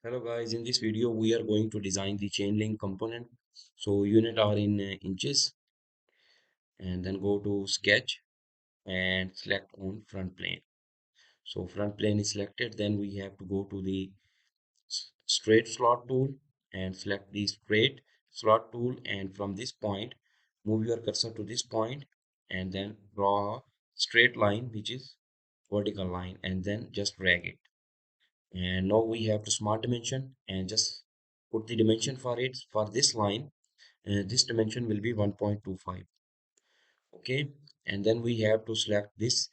Hello guys, in this video we are going to design the chain link component. So unit are in inches, and then go to sketch and select on front plane. So front plane is selected, then we have to go to the straight slot tool and select the straight slot tool, and from this point move your cursor to this point and then draw a straight line which is vertical line, and then just drag it. And now we have to smart dimension and just put the dimension for it for this line. This dimension will be 1.25. Okay, and then we have to select this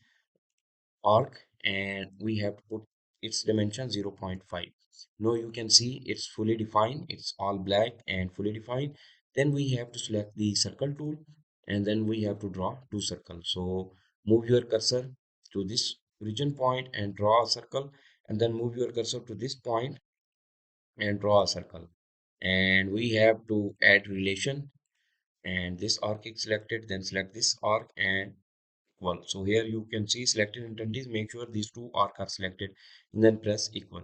arc and we have to put its dimension 0.5. Now you can see it's fully defined, it's all black and fully defined. Then we have to select the circle tool, and then we have to draw two circles. So move your cursor to this origin point and draw a circle, and then move your cursor to this point and draw a circle. And we have to add relation, and this arc is selected, then select this arc and equal. So here you can see selected entities, make sure these two arc are selected, and then press equal.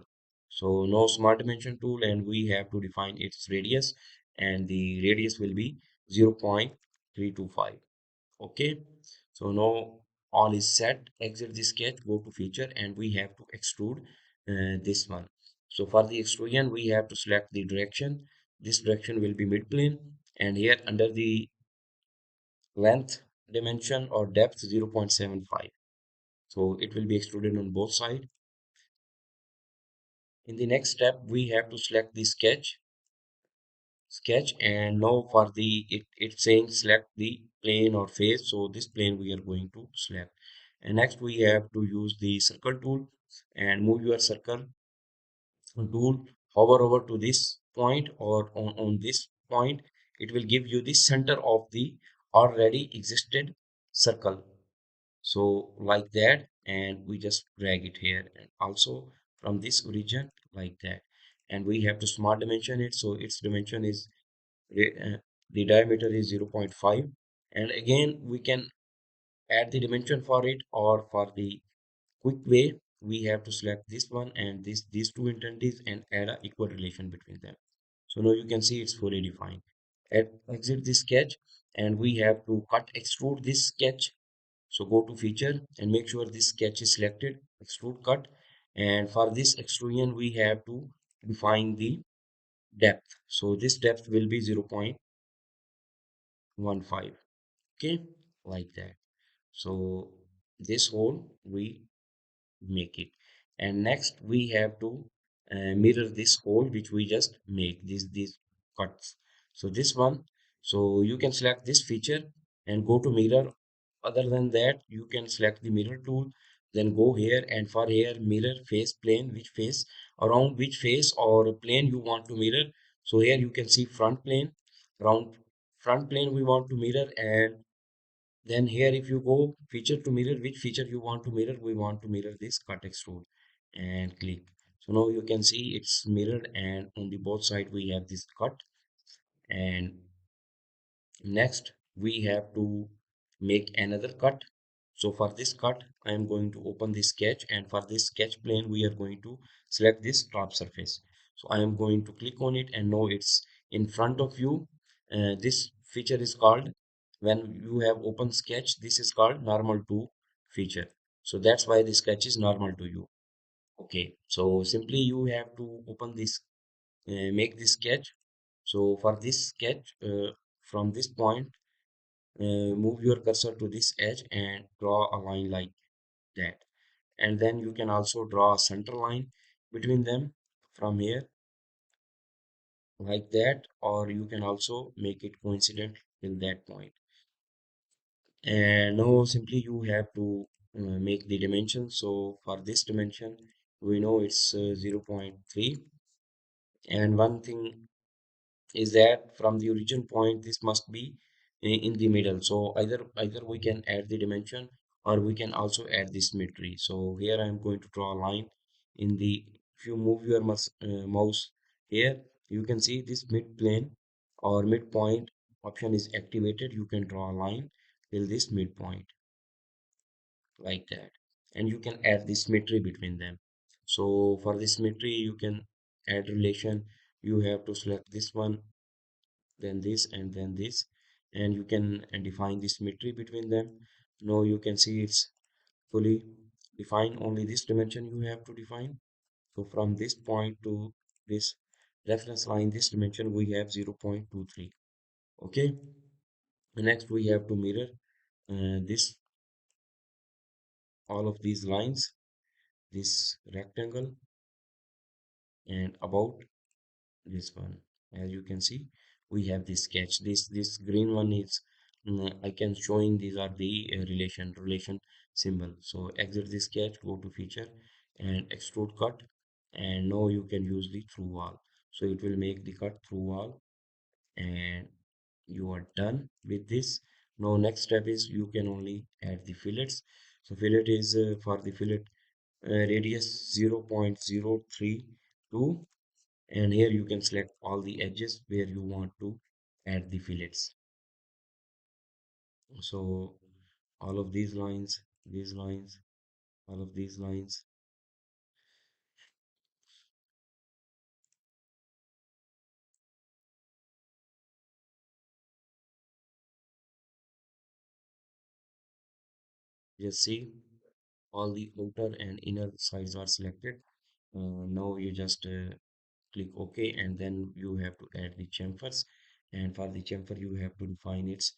So now smart dimension tool, and we have to define its radius, and the radius will be 0.325. Okay, so now all is set. Exit the sketch, go to feature, and we have to extrude this one. So for the extrusion we have to select the direction. This direction will be mid plane, and here under the length dimension or depth 0.75, so it will be extruded on both sides. In the next step we have to select the sketch, and now for the it's saying select the plane or face, so this plane we are going to select. And next we have to use the circle tool and move your circle tool, hover over to this point or on this point. It will give you the center of the already existed circle, so like that, and we just drag it here, and also from this origin like that. And we have to smart dimension it, so its dimension is the diameter is 0.5. And again we can add the dimension for it, or for the quick way we have to select this one and these two entities and add a equal relation between them. So now you can see it's fully defined. Exit the sketch, and we have to cut extrude this sketch. So go to feature and make sure this sketch is selected, extrude cut. And for this extrusion we have to define the depth. So this depth will be 0.15. Okay, like that. So this hole we make it. And next we have to mirror this hole which we just make these cuts. So this one, so you can select this feature and go to mirror. Other than that you can select the mirror tool, then go here, and for here mirror face plane, which face, around which face or plane you want to mirror. So here you can see front plane, around front plane we want to mirror. And then here if you go feature to mirror, which feature you want to mirror, we want to mirror this cut extrude, and click. So now you can see it's mirrored, and on the both side we have this cut. And next we have to make another cut. So for this cut I am going to open the sketch, and for this sketch plane we are going to select this top surface. So I am going to click on it, and now it's in front of you. This feature is called, when you have open sketch, this is called normal to feature. So that's why the sketch is normal to you. Okay, so simply you have to open this, make this sketch. So for this sketch, from this point, move your cursor to this edge and draw a line like that. And then you can also draw a center line between them from here like that, or you can also make it coincident till that point. And now simply you have to make the dimension. So for this dimension we know it's 0.3. And one thing is that from the origin point this must be in the middle. So either we can add the dimension, or we can also add the symmetry. So here I am going to draw a line in the, if you move your mouse here, you can see this mid plane or midpoint option is activated. You can draw a line till this midpoint like that, and you can add the symmetry between them. So for the symmetry you can add relation, you have to select this one, then this, and then this, and you can define the symmetry between them. Now you can see it's fully defined. Only this dimension you have to define. So from this point to this reference line, this dimension we have 0.23. Okay. Next we have to mirror this all of these lines, this rectangle, and about this one. As you can see, we have this sketch. This green one is I can showing these are the relation symbol. So exit the sketch, go to feature and extrude cut, and now you can use the through wall. So it will make the cut through wall, and you are done with this. Now next step is you can only add the fillets. So fillet is for the fillet radius 0.032, and here you can select all the edges where you want to add the fillets. So all of these lines, all of these lines, just see all the outer and inner sides are selected. Now you just click OK, and then you have to add the chamfers. And for the chamfer, you have to define its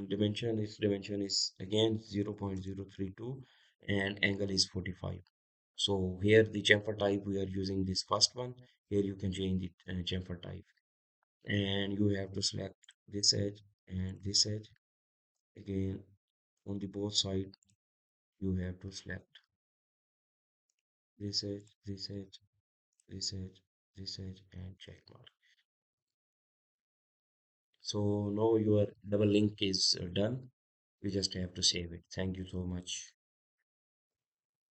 dimension. Its dimension is again 0.032, and angle is 45. So here the chamfer type we are using this first one. Here you can change the chamfer type, and you have to select this edge and this edge. Again, on the both side, you have to select this edge, this edge, this edge, this edge, and check mark. So now your double link is done. You just have to save it. Thank you so much.